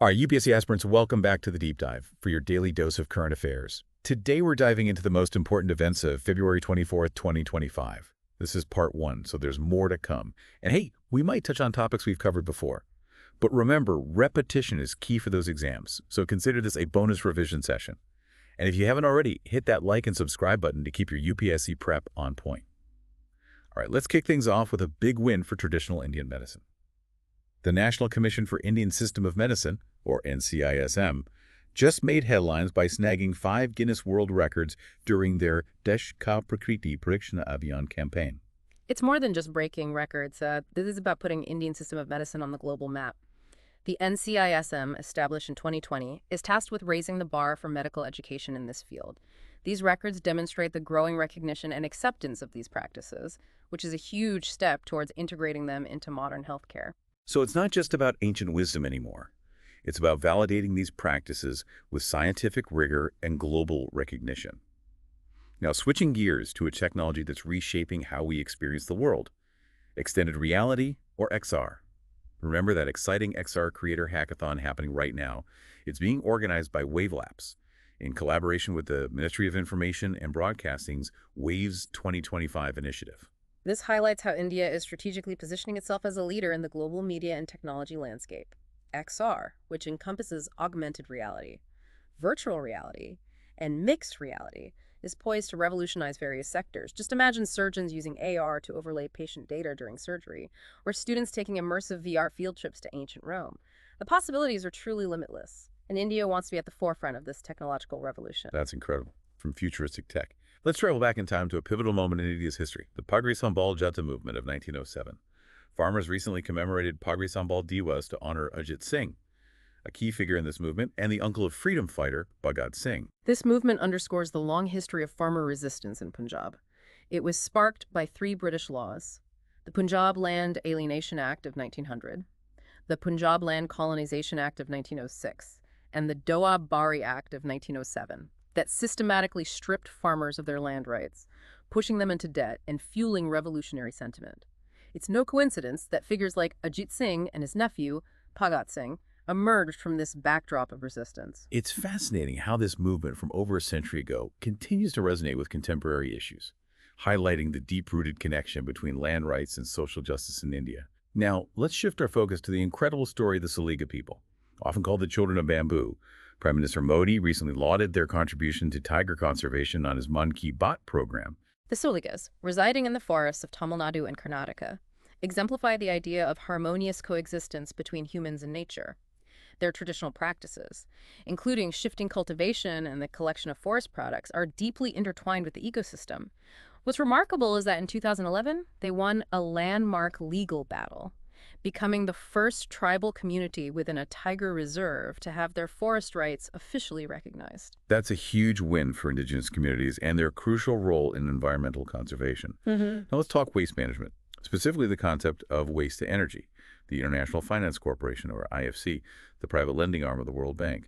All right, UPSC aspirants, welcome back to the Deep Dive for your daily dose of current affairs. Today, we're diving into the most important events of February 24th, 2025. This is part one, so there's more to come. And hey, we might touch on topics we've covered before. But remember, repetition is key for those exams, so consider this a bonus revision session. And if you haven't already, hit that like and subscribe button to keep your UPSC prep on point. All right, let's kick things off with a big win for traditional Indian medicine. The National Commission for Indian System of Medicine, or NCISM, just made headlines by snagging 5 Guinness World Records during their Desh Ka Prakriti Parikshana Abhiyan campaign. It's more than just breaking records. This is about putting Indian system of medicine on the global map. The NCISM, established in 2020, is tasked with raising the bar for medical education in this field. These records demonstrate the growing recognition and acceptance of these practices, which is a huge step towards integrating them into modern healthcare. So it's not just about ancient wisdom anymore. It's about validating these practices with scientific rigor and global recognition. Now, switching gears to a technology that's reshaping how we experience the world. Extended reality, or XR. Remember that exciting XR Creator Hackathon happening right now? It's being organized by Wavelabs in collaboration with the Ministry of Information and Broadcasting's WAVES 2025 initiative. This highlights how India is strategically positioning itself as a leader in the global media and technology landscape. XR, which encompasses augmented reality, virtual reality, and mixed reality, is poised to revolutionize various sectors. Just imagine surgeons using AR to overlay patient data during surgery, or students taking immersive VR field trips to ancient Rome. The possibilities are truly limitless, and India wants to be at the forefront of this technological revolution. That's incredible. From futuristic tech. Let's travel back in time to a pivotal moment in India's history, the Pagri Sambhal Jatta Movement of 1907. Farmers recently commemorated Pagri Sambhal Diwas to honor Ajit Singh, a key figure in this movement, and the uncle of freedom fighter Bhagat Singh. This movement underscores the long history of farmer resistance in Punjab. It was sparked by 3 British laws: the Punjab Land Alienation Act of 1900, the Punjab Land Colonization Act of 1906, and the Doab Bari Act of 1907, that systematically stripped farmers of their land rights, pushing them into debt and fueling revolutionary sentiment. It's no coincidence that figures like Ajit Singh and his nephew, Bhagat Singh, emerged from this backdrop of resistance. It's fascinating how this movement from over a century ago continues to resonate with contemporary issues, highlighting the deep-rooted connection between land rights and social justice in India. Now, let's shift our focus to the incredible story of the Soliga people, often called the Children of Bamboo. Prime Minister Modi recently lauded their contribution to tiger conservation on his Mann Ki Baat program. The Soligas, residing in the forests of Tamil Nadu and Karnataka, exemplify the idea of harmonious coexistence between humans and nature. Their traditional practices, including shifting cultivation and the collection of forest products, are deeply intertwined with the ecosystem. What's remarkable is that in 2011, they won a landmark legal battle, becoming the first tribal community within a tiger reserve to have their forest rights officially recognized. That's a huge win for indigenous communities and their crucial role in environmental conservation. Now let's talk waste management, specifically the concept of waste to energy. The International Finance Corporation, or IFC, the private lending arm of the World Bank,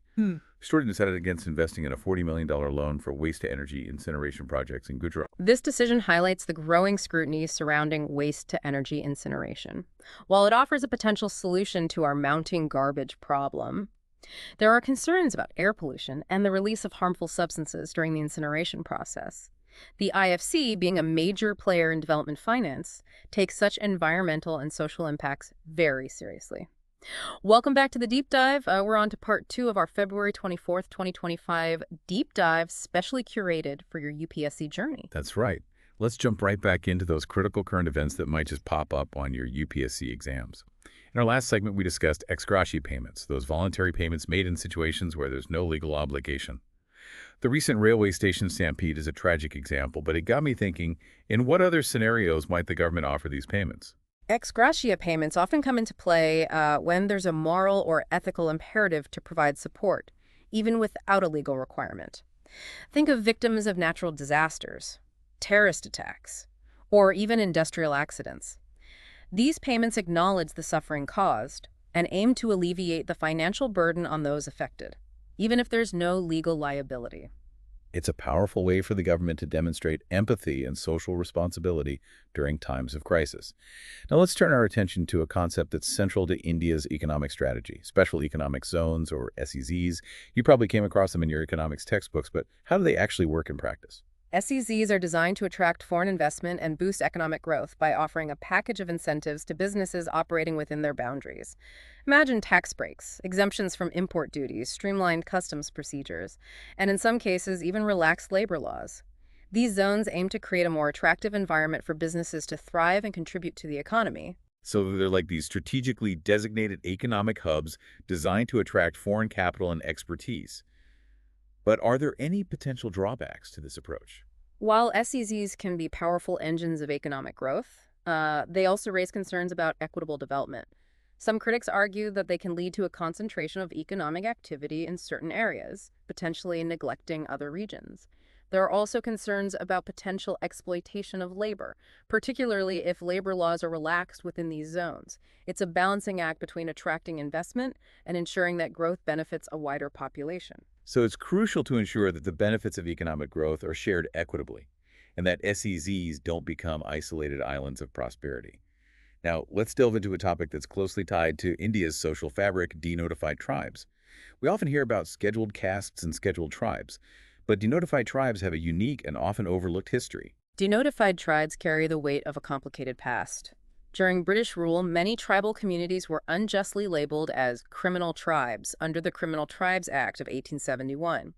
decided against investing in a $40 million loan for waste-to-energy incineration projects in Gujarat. This decision highlights the growing scrutiny surrounding waste-to-energy incineration. While it offers a potential solution to our mounting garbage problem, there are concerns about air pollution and the release of harmful substances during the incineration process. The IFC, being a major player in development finance, takes such environmental and social impacts very seriously. Welcome back to the Deep Dive. We're on to part 2 of our February 24th, 2025 Deep Dive, specially curated for your UPSC journey. That's right. Let's jump right back into those critical current events that might just pop up on your UPSC exams. In our last segment, we discussed ex gratia payments, those voluntary payments made in situations where there's no legal obligation. The recent railway station stampede is a tragic example, but it got me thinking, in what other scenarios might the government offer these payments? Ex gratia payments often come into play when there's a moral or ethical imperative to provide support, even without a legal requirement. Think of victims of natural disasters, terrorist attacks, or even industrial accidents. These payments acknowledge the suffering caused and aim to alleviate the financial burden on those affected, even if there's no legal liability. It's a powerful way for the government to demonstrate empathy and social responsibility during times of crisis. Now let's turn our attention to a concept that's central to India's economic strategy, special economic zones or SEZs. You probably came across them in your economics textbooks, but how do they actually work in practice? SEZs are designed to attract foreign investment and boost economic growth by offering a package of incentives to businesses operating within their boundaries. Imagine tax breaks, exemptions from import duties, streamlined customs procedures, and in some cases, even relaxed labor laws. These zones aim to create a more attractive environment for businesses to thrive and contribute to the economy. So they're like these strategically designated economic hubs designed to attract foreign capital and expertise. But are there any potential drawbacks to this approach? While SEZs can be powerful engines of economic growth, they also raise concerns about equitable development. Some critics argue that they can lead to a concentration of economic activity in certain areas, potentially neglecting other regions. There are also concerns about potential exploitation of labor, particularly if labor laws are relaxed within these zones. It's a balancing act between attracting investment and ensuring that growth benefits a wider population. So it's crucial to ensure that the benefits of economic growth are shared equitably and that SEZs don't become isolated islands of prosperity. Now, let's delve into a topic that's closely tied to India's social fabric, denotified tribes. We often hear about scheduled castes and scheduled tribes, but denotified tribes have a unique and often overlooked history. Denotified tribes carry the weight of a complicated past. During British rule, many tribal communities were unjustly labeled as criminal tribes under the Criminal Tribes Act of 1871.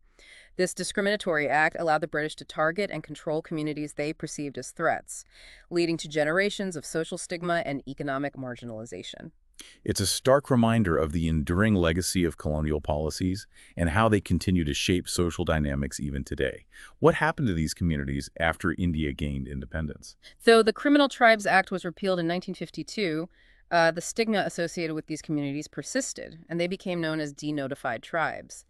This discriminatory act allowed the British to target and control communities they perceived as threats, leading to generations of social stigma and economic marginalization. It's a stark reminder of the enduring legacy of colonial policies and how they continue to shape social dynamics even today. What happened to these communities after India gained independence? Though the Criminal Tribes Act was repealed in 1952, the stigma associated with these communities persisted, and they became known as denotified tribes.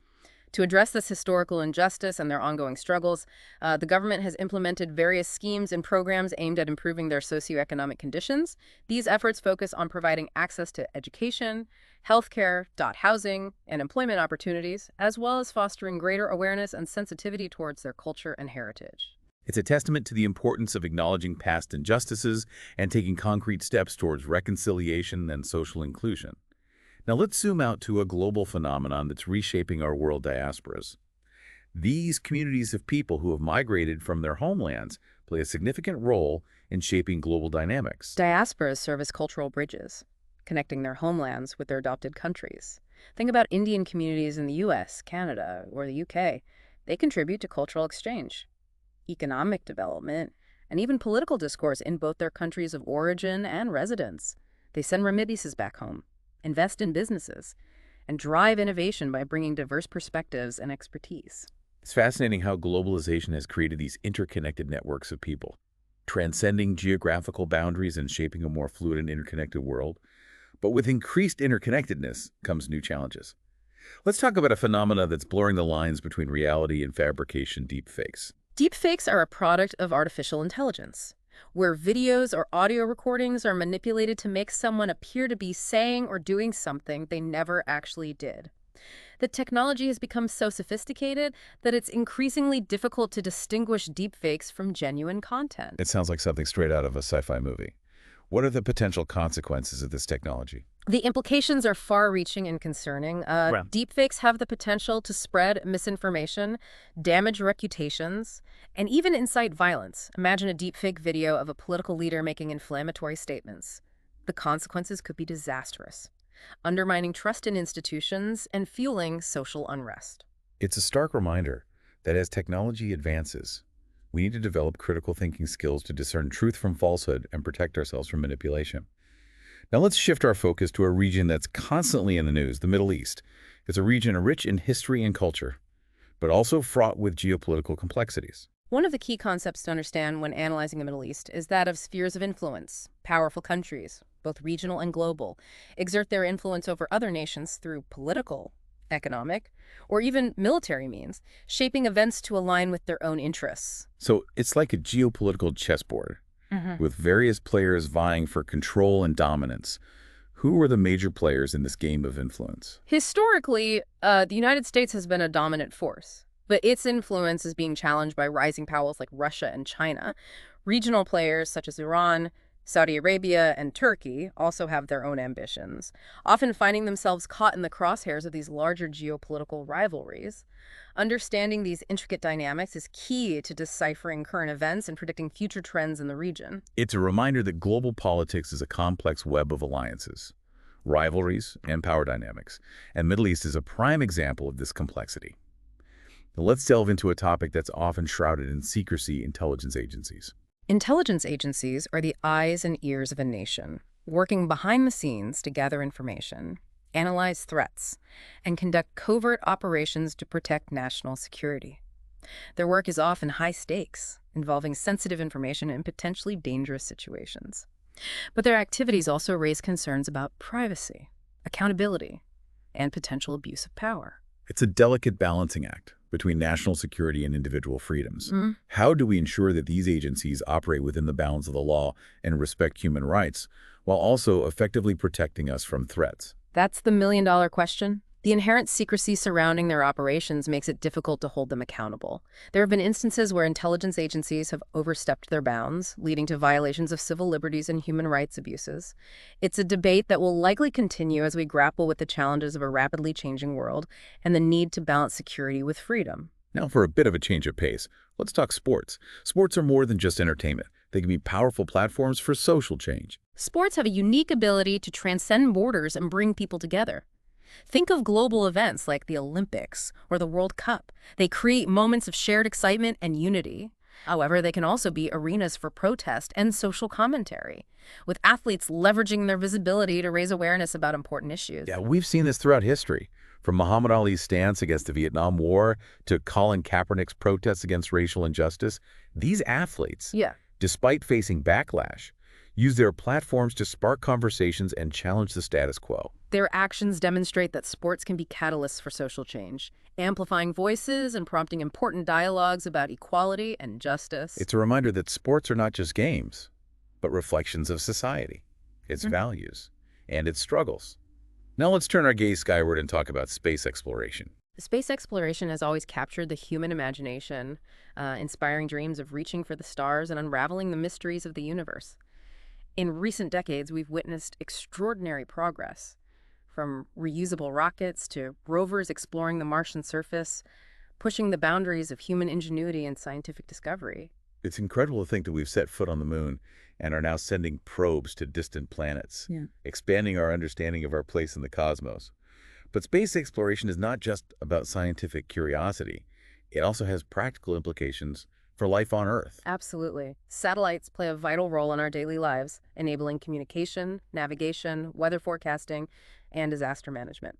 To address this historical injustice and their ongoing struggles, the government has implemented various schemes and programs aimed at improving their socioeconomic conditions. These efforts focus on providing access to education, healthcare, housing, and employment opportunities, as well as fostering greater awareness and sensitivity towards their culture and heritage. It's a testament to the importance of acknowledging past injustices and taking concrete steps towards reconciliation and social inclusion. Now let's zoom out to a global phenomenon that's reshaping our world diasporas. These communities of people who have migrated from their homelands play a significant role in shaping global dynamics. Diasporas serve as cultural bridges, connecting their homelands with their adopted countries. Think about Indian communities in the US, Canada, or the UK. They contribute to cultural exchange, economic development, and even political discourse in both their countries of origin and residence. They send remittances back home, invest in businesses, and drive innovation by bringing diverse perspectives and expertise. It's fascinating how globalization has created these interconnected networks of people, transcending geographical boundaries and shaping a more fluid and interconnected world. But with increased interconnectedness comes new challenges. Let's talk about a phenomena that's blurring the lines between reality and fabrication: deepfakes. Deepfakes are a product of artificial intelligence, where videos or audio recordings are manipulated to make someone appear to be saying or doing something they never actually did. The technology has become so sophisticated that it's increasingly difficult to distinguish deepfakes from genuine content. It sounds like something straight out of a sci-fi movie. What are the potential consequences of this technology? The implications are far-reaching and concerning. Deepfakes have the potential to spread misinformation, damage reputations, and even incite violence. Imagine a deepfake video of a political leader making inflammatory statements. The consequences could be disastrous, undermining trust in institutions and fueling social unrest. It's a stark reminder that as technology advances, we need to develop critical thinking skills to discern truth from falsehood and protect ourselves from manipulation. Now let's shift our focus to a region that's constantly in the news, the Middle East. It's a region rich in history and culture, but also fraught with geopolitical complexities. One of the key concepts to understand when analyzing the Middle East is that of spheres of influence. Powerful countries, both regional and global, exert their influence over other nations through political, economic, or even military means, shaping events to align with their own interests. So it's like a geopolitical chessboard, with various players vying for control and dominance. Who are the major players in this game of influence? Historically, the United States has been a dominant force. but its influence is being challenged by rising powers like Russia and China. Regional players such as Iran, Saudi Arabia, and Turkey also have their own ambitions, often finding themselves caught in the crosshairs of these larger geopolitical rivalries. Understanding these intricate dynamics is key to deciphering current events and predicting future trends in the region. It's a reminder that global politics is a complex web of alliances, rivalries, and power dynamics, and Middle East is a prime example of this complexity. Now, let's delve into a topic that's often shrouded in secrecy: intelligence agencies. Intelligence agencies are the eyes and ears of a nation, working behind the scenes to gather information, analyze threats, and conduct covert operations to protect national security. Their work is often high stakes, involving sensitive information in potentially dangerous situations. But their activities also raise concerns about privacy, accountability, and potential abuse of power. It's a delicate balancing act between national security and individual freedoms. Mm. How do we ensure that these agencies operate within the bounds of the law and respect human rights, while also effectively protecting us from threats? That's the million-dollar question. The inherent secrecy surrounding their operations makes it difficult to hold them accountable. There have been instances where intelligence agencies have overstepped their bounds, leading to violations of civil liberties and human rights abuses. It's a debate that will likely continue as we grapple with the challenges of a rapidly changing world and the need to balance security with freedom. Now, for a bit of a change of pace, let's talk sports. Sports are more than just entertainment. They can be powerful platforms for social change. Sports have a unique ability to transcend borders and bring people together. Think of global events like the Olympics or the World Cup. They create moments of shared excitement and unity. However, they can also be arenas for protest and social commentary, with athletes leveraging their visibility to raise awareness about important issues. Yeah, we've seen this throughout history. From Muhammad Ali's stance against the Vietnam War to Colin Kaepernick's protests against racial injustice, these athletes, despite facing backlash, use their platforms to spark conversations and challenge the status quo. Their actions demonstrate that sports can be catalysts for social change, amplifying voices and prompting important dialogues about equality and justice. It's a reminder that sports are not just games, but reflections of society, its values, and its struggles. Now let's turn our gaze skyward and talk about space exploration. Space exploration has always captured the human imagination, inspiring dreams of reaching for the stars and unraveling the mysteries of the universe. In recent decades, we've witnessed extraordinary progress, from reusable rockets to rovers exploring the Martian surface, pushing the boundaries of human ingenuity and scientific discovery. It's incredible to think that we've set foot on the moon and are now sending probes to distant planets, expanding our understanding of our place in the cosmos. But space exploration is not just about scientific curiosity. It also has practical implications for life on Earth. Absolutely. Satellites play a vital role in our daily lives, enabling communication, navigation, weather forecasting, and disaster management.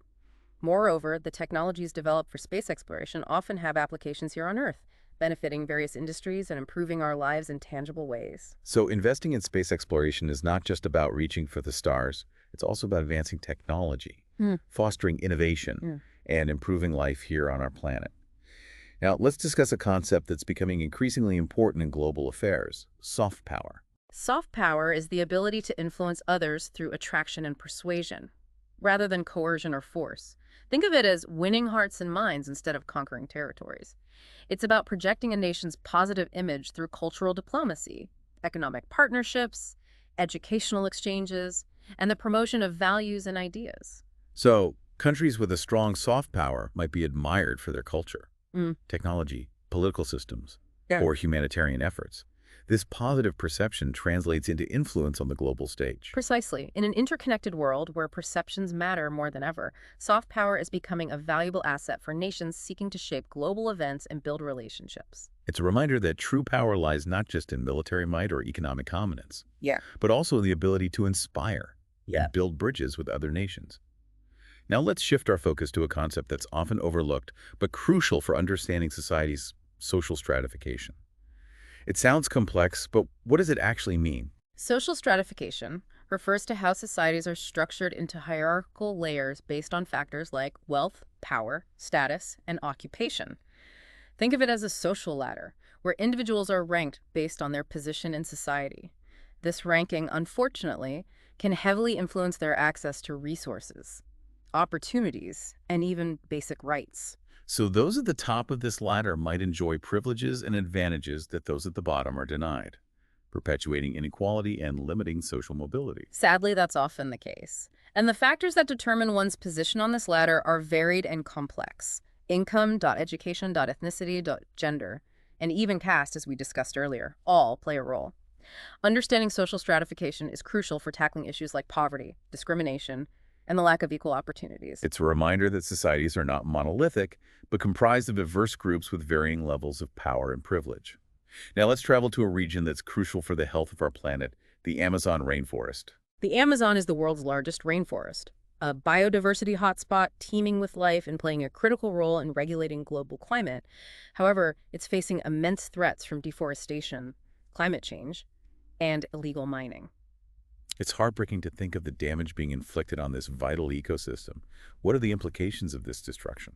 Moreover, the technologies developed for space exploration often have applications here on Earth, benefiting various industries and improving our lives in tangible ways. So investing in space exploration is not just about reaching for the stars. It's also about advancing technology, fostering innovation, and improving life here on our planet. Now, let's discuss a concept that's becoming increasingly important in global affairs: soft power. Soft power is the ability to influence others through attraction and persuasion, rather than coercion or force. Think of it as winning hearts and minds instead of conquering territories. It's about projecting a nation's positive image through cultural diplomacy, economic partnerships, educational exchanges, and the promotion of values and ideas. So, countries with a strong soft power might be admired for their culture, technology, political systems, or humanitarian efforts. This positive perception translates into influence on the global stage. Precisely. In an interconnected world where perceptions matter more than ever, soft power is becoming a valuable asset for nations seeking to shape global events and build relationships. It's a reminder that true power lies not just in military might or economic dominance, but also in the ability to inspire and build bridges with other nations. Now let's shift our focus to a concept that's often overlooked, but crucial for understanding society's social stratification. It sounds complex, but what does it actually mean? Social stratification refers to how societies are structured into hierarchical layers based on factors like wealth, power, status, and occupation. Think of it as a social ladder, where individuals are ranked based on their position in society. This ranking, unfortunately, can heavily influence their access to resources, opportunities, and even basic rights. So those at the top of this ladder might enjoy privileges and advantages that those at the bottom are denied, perpetuating inequality and limiting social mobility. Sadly, that's often the case. And the factors that determine one's position on this ladder are varied and complex. Income, education, ethnicity, gender, and even caste, as we discussed earlier, all play a role. Understanding social stratification is crucial for tackling issues like poverty, discrimination, and the lack of equal opportunities. It's a reminder that societies are not monolithic, but comprised of diverse groups with varying levels of power and privilege. Now let's travel to a region that's crucial for the health of our planet, the Amazon rainforest. The Amazon is the world's largest rainforest, a biodiversity hotspot teeming with life and playing a critical role in regulating global climate. However, it's facing immense threats from deforestation, climate change, and illegal mining. It's heartbreaking to think of the damage being inflicted on this vital ecosystem. What are the implications of this destruction?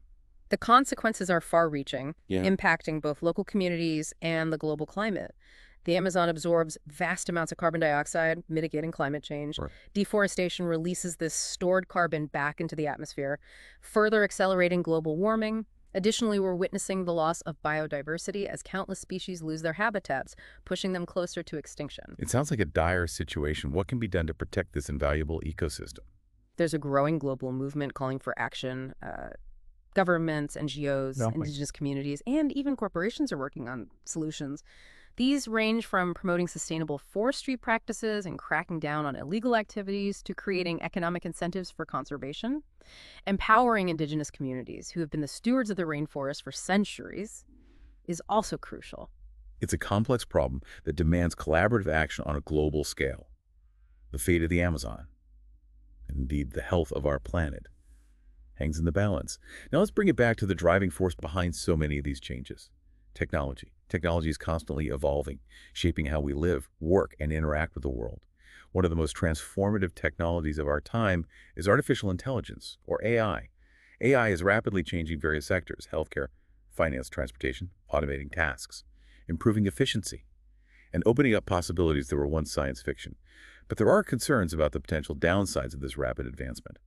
The consequences are far-reaching, Yeah. impacting both local communities and the global climate. The Amazon absorbs vast amounts of carbon dioxide, mitigating climate change. Right. Deforestation releases this stored carbon back into the atmosphere, further accelerating global warming. Additionally, we're witnessing the loss of biodiversity as countless species lose their habitats, pushing them closer to extinction. It sounds like a dire situation. What can be done to protect this invaluable ecosystem? There's a growing global movement calling for action. Governments, NGOs, No way. indigenous communities, and even corporations are working on solutions. These range from promoting sustainable forestry practices and cracking down on illegal activities to creating economic incentives for conservation. Empowering indigenous communities who have been the stewards of the rainforest for centuries is also crucial. It's a complex problem that demands collaborative action on a global scale. The fate of the Amazon, and indeed the health of our planet, hangs in the balance. Now let's bring it back to the driving force behind so many of these changes. Technology. Technology is constantly evolving, shaping how we live, work, and interact with the world. One of the most transformative technologies of our time is artificial intelligence, or AI. AI is rapidly changing various sectors: healthcare, finance, transportation, automating tasks, improving efficiency, and opening up possibilities that were once science fiction. But there are concerns about the potential downsides of this rapid advancement,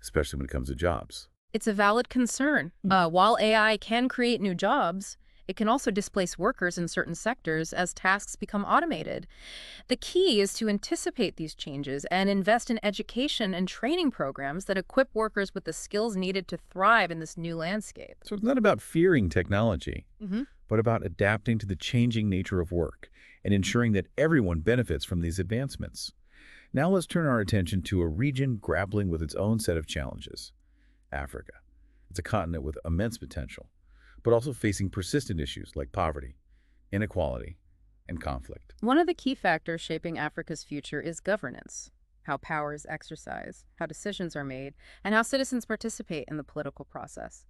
especially when it comes to jobs. It's a valid concern. While AI can create new jobs, it can also displace workers in certain sectors as tasks become automated. The key is to anticipate these changes and invest in education and training programs that equip workers with the skills needed to thrive in this new landscape. So it's not about fearing technology, Mm-hmm. but about adapting to the changing nature of work and ensuring that everyone benefits from these advancements. Now let's turn our attention to a region grappling with its own set of challenges: Africa. It's a continent with immense potential, but also facing persistent issues like poverty, inequality, and conflict. One of the key factors shaping Africa's future is governance, how power is exercised, how decisions are made, and how citizens participate in the political process.